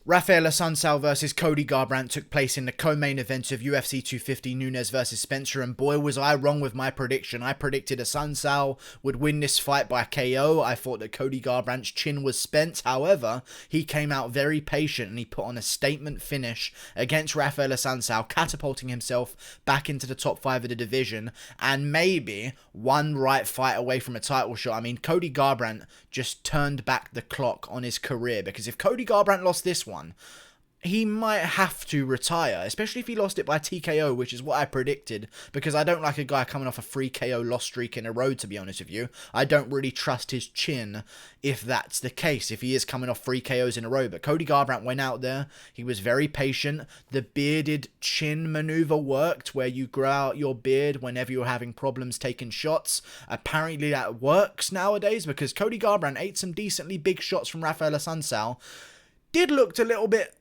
Raphael Assuncao versus Cody Garbrandt took place in the co-main event of UFC 250 Nunes versus Spencer, and boy was I wrong with my prediction. I predicted Assuncao would win this fight by KO. I thought that Cody Garbrandt's chin was spent. However, he came out very patient and he put on a statement finish against Raphael Assuncao, catapulting himself back into the top 5 of the division and maybe one right fight away from a title shot. I mean, Cody Garbrandt just turned back the clock on his career, because if Cody Garbrandt lost this one, he might have to retire, especially if he lost it by TKO, which is what I predicted, because I don't like a guy coming off a 3 KO loss streak in a row, to be honest with you. I don't really trust his chin if that's the case, if he is coming off 3 KOs in a row. But Cody Garbrandt went out there, he was very patient. The bearded chin maneuver worked, where you grow out your beard whenever you're having problems taking shots. Apparently that works nowadays, because Cody Garbrandt ate some decently big shots from Raphael Assuncao. Did looked a little bit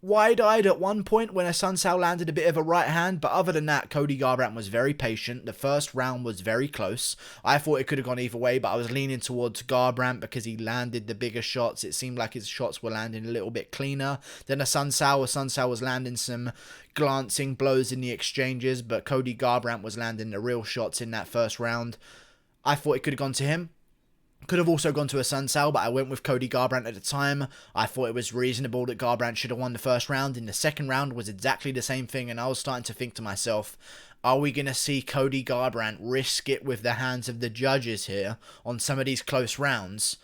wide-eyed at one point when Assuncao landed a bit of a right hand, but other than that, Cody Garbrandt was very patient. The first round was very close. I thought it could have gone either way, but I was leaning towards Garbrandt because he landed the bigger shots. It seemed like his shots were landing a little bit cleaner than Assuncao was landing some glancing blows in the exchanges, but Cody Garbrandt was landing the real shots in that first round. I thought it could have gone to him. Could have also gone to Assuncao, but I went with Cody Garbrandt at the time. I thought it was reasonable that Garbrandt should have won the first round. In the second round was exactly the same thing, and I was starting to think to myself, are we going to see Cody Garbrandt risk it with the hands of the judges here on some of these close rounds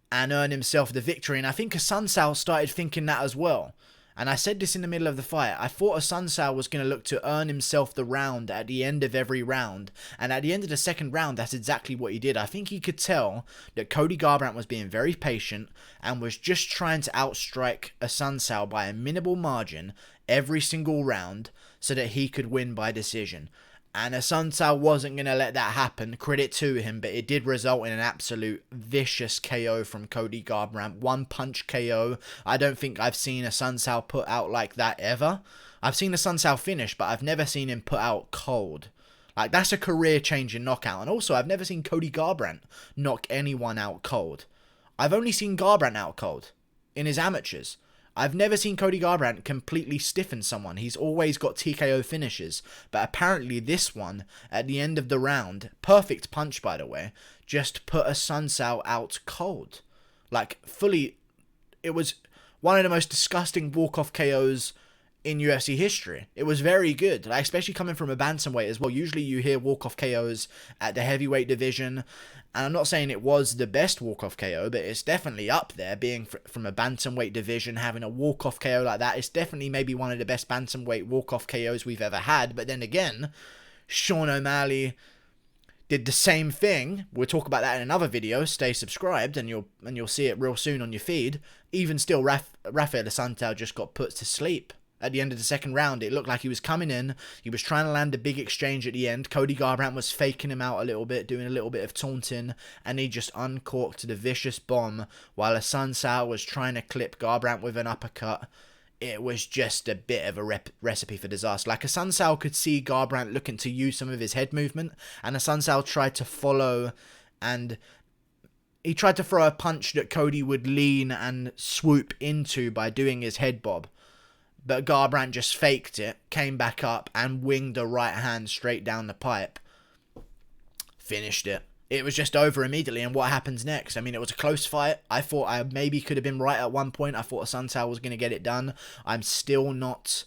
and earn himself the victory? And I think Assuncao started thinking that as well. And I said this in the middle of the fight. I thought Assuncao was going to look to earn himself the round at the end of every round. And at the end of the second round, that's exactly what he did. I think he could tell that Cody Garbrandt was being very patient and was just trying to outstrike Assuncao by a minimal margin every single round so that he could win by decision. And Assuncao wasn't going to let that happen. Credit to him, but it did result in an absolute vicious KO from Cody Garbrandt. One punch KO. I don't think I've seen Assuncao put out like that ever. I've seen Assuncao finish, but I've never seen him put out cold. Like, that's a career-changing knockout. And also, I've never seen Cody Garbrandt knock anyone out cold. I've only seen Garbrandt out cold in his amateurs. I've never seen Cody Garbrandt completely stiffen someone. He's always got TKO finishes. But apparently this one, at the end of the round, perfect punch by the way, just put Assuncao out cold. Like, fully, it was one of the most disgusting walk-off KOs in UFC history. It was very good, like, especially coming from a bantamweight as well. Usually you hear walk-off KOs at the heavyweight division, and I'm not saying it was the best walk-off KO, but it's definitely up there, being from a bantamweight division, having a walk-off KO like that. It's definitely maybe one of the best bantamweight walk-off KOs we've ever had. But then again, Sean O'Malley did the same thing. We'll talk about that in another video. Stay subscribed and you'll see it real soon on your feed. Even still, Raphael Assuncao just got put to sleep. At the end of the second round, it looked like he was coming in. He was trying to land a big exchange at the end. Cody Garbrandt was faking him out a little bit, doing a little bit of taunting, and he just uncorked the vicious bomb while Assuncao was trying to clip Garbrandt with an uppercut. It was just a bit of a recipe for disaster. Like, Assuncao could see Garbrandt looking to use some of his head movement, and Assuncao tried to follow, and he tried to throw a punch that Cody would lean and swoop into by doing his head bob. But Garbrandt just faked it, came back up, and winged a right hand straight down the pipe. Finished it. It was just over immediately, and what happens next? I mean, it was a close fight. I thought I maybe could have been right at one point. I thought Assuncao was going to get it done. I'm still not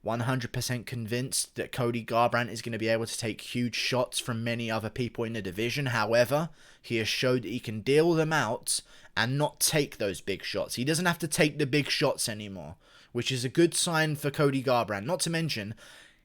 100% convinced that Cody Garbrandt is going to be able to take huge shots from many other people in the division. However, he has showed that he can deal them out and not take those big shots. He doesn't have to take the big shots anymore, which is a good sign for Cody Garbrandt. Not to mention,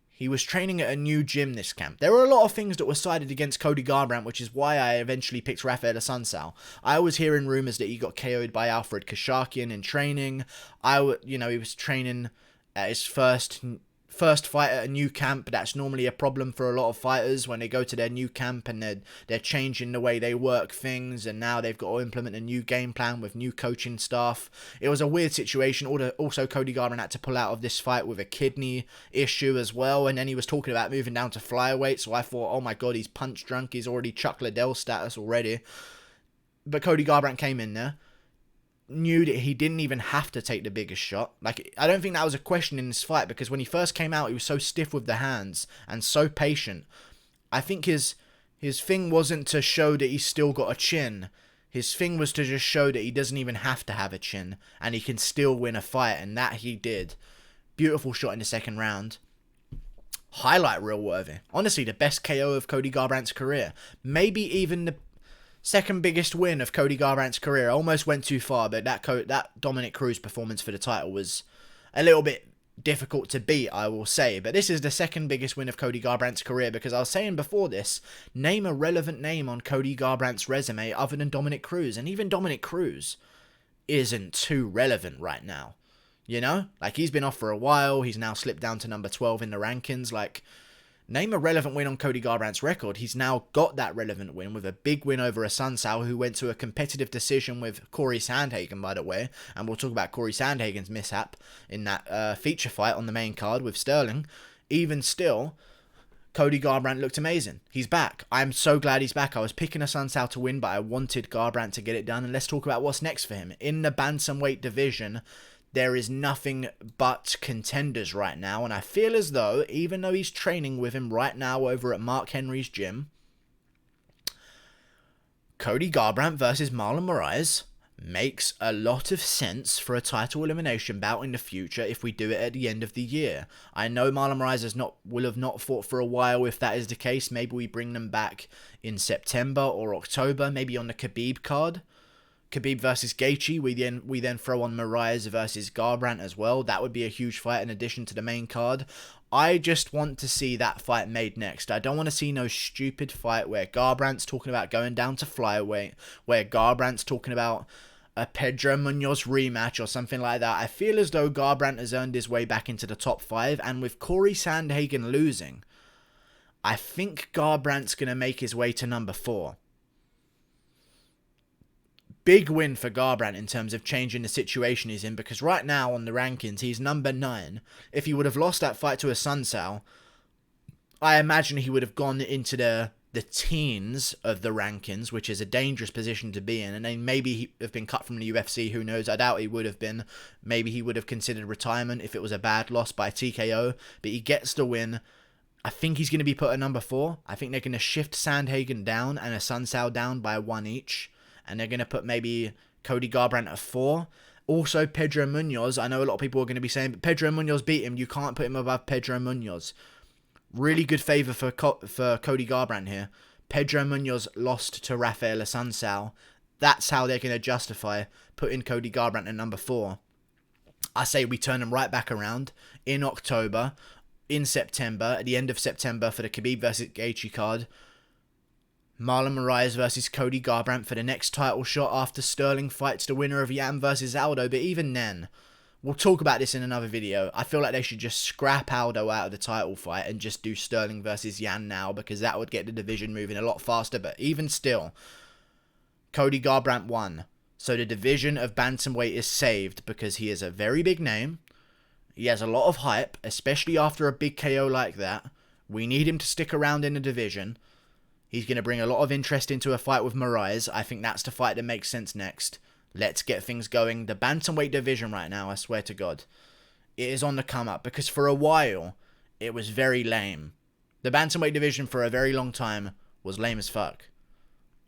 he was training at a new gym this camp. There were a lot of things that were sided against Cody Garbrandt, which is why I eventually picked Raphael Assuncao. I was hearing rumours that he got KO'd by Alfred Kashakian in training. He was training at his first fight at a new camp. That's normally a problem for a lot of fighters when they go to their new camp and they're changing the way they work things, and now they've got to implement a new game plan with new coaching staff. It was a weird situation. Also, Cody Garbrandt had to pull out of this fight with a kidney issue as well, and then he was talking about moving down to flyweight, so I thought, oh my god, he's punch drunk, he's already Chuck Liddell status already. But Cody Garbrandt came in there, knew that he didn't even have to take the biggest shot. Like, I don't think that was a question in this fight, because when he first came out, he was so stiff with the hands and so patient. I think his thing wasn't to show that he's still got a chin. His thing was to just show that he doesn't even have to have a chin and he can still win a fight, and that he did. Beautiful shot in the second round. Highlight reel worthy. Honestly, the best KO of Cody Garbrandt's career. Maybe even the second biggest win of Cody Garbrandt's career. I almost went too far, but that Dominic Cruz performance for the title was a little bit difficult to beat, I will say. But this is the second biggest win of Cody Garbrandt's career, because I was saying before this, name a relevant name on Cody Garbrandt's resume other than Dominic Cruz. And even Dominic Cruz isn't too relevant right now. You know? Like, he's been off for a while. He's now slipped down to number 12 in the rankings. Like, name a relevant win on Cody Garbrandt's record. He's now got that relevant win with a big win over Assuncao, who went to a competitive decision with Corey Sandhagen, by the way. And we'll talk about Corey Sandhagen's mishap in that feature fight on the main card with Sterling. Even still, Cody Garbrandt looked amazing. He's back. I'm so glad he's back. I was picking Assuncao to win, but I wanted Garbrandt to get it done. And let's talk about what's next for him. In the bantamweight division, there is nothing but contenders right now, and I feel as though, even though he's training with him right now over at Mark Henry's gym, Cody Garbrandt versus Marlon Moraes makes a lot of sense for a title elimination bout in the future if we do it at the end of the year. I know Marlon Moraes will have not fought for a while. If that is the case, maybe we bring them back in September or October, maybe on the Khabib card. Khabib versus Gaethje, we then throw on Moraes versus Garbrandt as well. That would be a huge fight in addition to the main card. I just want to see that fight made next. I don't want to see no stupid fight where Garbrandt's talking about going down to flyweight, where Garbrandt's talking about a Pedro Munoz rematch or something like that. I feel as though Garbrandt has earned his way back into the top 5, and with Corey Sandhagen losing, I think Garbrandt's going to make his way to number 4. Big win for Garbrandt in terms of changing the situation he's in, because right now on the rankings, he's number 9. If he would have lost that fight to Assuncao, I imagine he would have gone into the teens of the rankings, which is a dangerous position to be in, and then maybe he have been cut from the UFC, who knows. I doubt he would have been. Maybe he would have considered retirement if it was a bad loss by TKO, but he gets the win. I think he's going to be put at number 4. I think they're going to shift Sandhagen down and Assuncao down by 1 each. And they're going to put maybe Cody Garbrandt at 4. Also, Pedro Munoz. I know a lot of people are going to be saying, but Pedro Munoz beat him. You can't put him above Pedro Munoz. Really good favour for Cody Garbrandt here. Pedro Munoz lost to Raphael Assuncao. That's how they're going to justify putting Cody Garbrandt at number 4. I say we turn him right back around in October, in September, at the end of September for the Khabib versus Gaethje card. Marlon Moraes versus Cody Garbrandt for the next title shot after Sterling fights the winner of Yan versus Aldo. But even then, we'll talk about this in another video. I feel like they should just scrap Aldo out of the title fight and just do Sterling versus Yan now, because that would get the division moving a lot faster. But even still, Cody Garbrandt won. So the division of bantamweight is saved because he is a very big name. He has a lot of hype, especially after a big KO like that. We need him to stick around in the division. He's going to bring a lot of interest into a fight with Moraes. I think that's the fight that makes sense next. Let's get things going. The bantamweight division right now, I swear to God, it is on the come up, because for a while, it was very lame. The bantamweight division for a very long time was lame as fuck.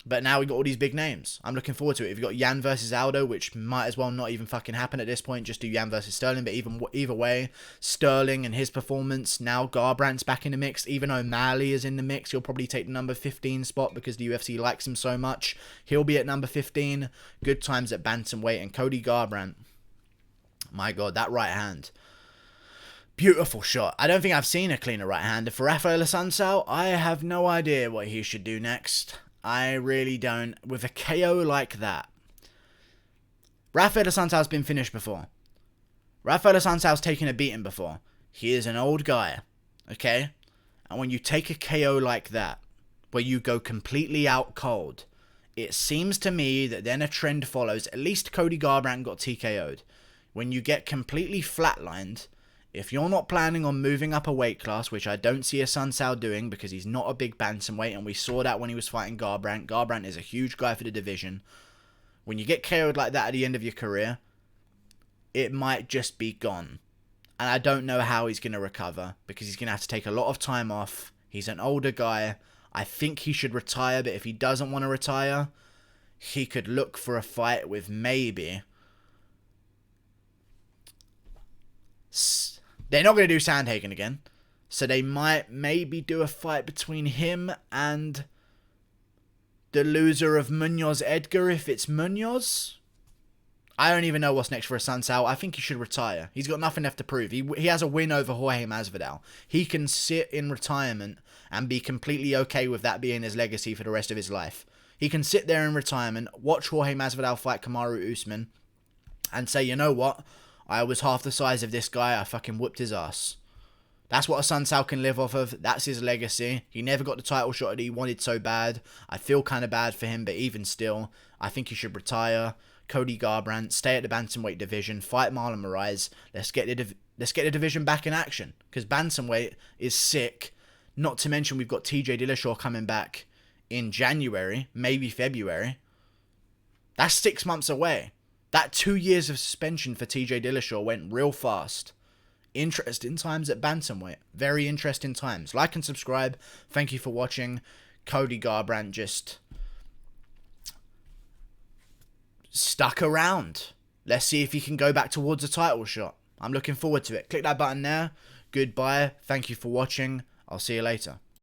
But now we got all these big names. I'm looking forward to it. We've got Yan versus Aldo, which might as well not even fucking happen at this point. Just do Yan versus Sterling. But either way, Sterling and his performance. Now Garbrandt's back in the mix. Even O'Malley is in the mix. He'll probably take the number 15 spot because the UFC likes him so much. He'll be at number 15. Good times at bantamweight. And Cody Garbrandt. My God, that right hand. Beautiful shot. I don't think I've seen a cleaner right hander. For Raphael Assuncao, I have no idea what he should do next. I really don't. With a KO like that. Raphael Assuncao's been finished before. Raphael Assuncao's taken a beating before. He is an old guy. Okay? And when you take a KO like that, where you go completely out cold, it seems to me that then a trend follows. At least Cody Garbrandt got TKO'd. When you get completely flatlined, if you're not planning on moving up a weight class, which I don't see Assuncao doing because he's not a big bantamweight, and we saw that when he was fighting Garbrandt. Garbrandt is a huge guy for the division. When you get KO'd like that at the end of your career, it might just be gone. And I don't know how he's going to recover, because he's going to have to take a lot of time off. He's an older guy. I think he should retire, but if he doesn't want to retire, he could look for a fight with maybe... They're not going to do Sandhagen again. So they might maybe do a fight between him and the loser of Munoz Edgar, if it's Munoz. I don't even know what's next for Assuncao. I think he should retire. He's got nothing left to prove. He has a win over Jorge Masvidal. He can sit in retirement and be completely okay with that being his legacy for the rest of his life. He can sit there in retirement, watch Jorge Masvidal fight Kamaru Usman, and say, you know what? I was half the size of this guy. I fucking whooped his ass. That's what Assuncao can live off of. That's his legacy. He never got the title shot that he wanted so bad. I feel kind of bad for him, but even still, I think he should retire. Cody Garbrandt, stay at the bantamweight division, fight Marlon Moraes. Let's get the division back in action, because bantamweight is sick. Not to mention we've got TJ Dillashaw coming back in January, maybe February. That's 6 months away. That 2 years of suspension for TJ Dillashaw went real fast. Interesting times at bantamweight. Very interesting times. Like and subscribe. Thank you for watching. Cody Garbrandt just stuck around. Let's see if he can go back towards a title shot. I'm looking forward to it. Click that button there. Goodbye. Thank you for watching. I'll see you later.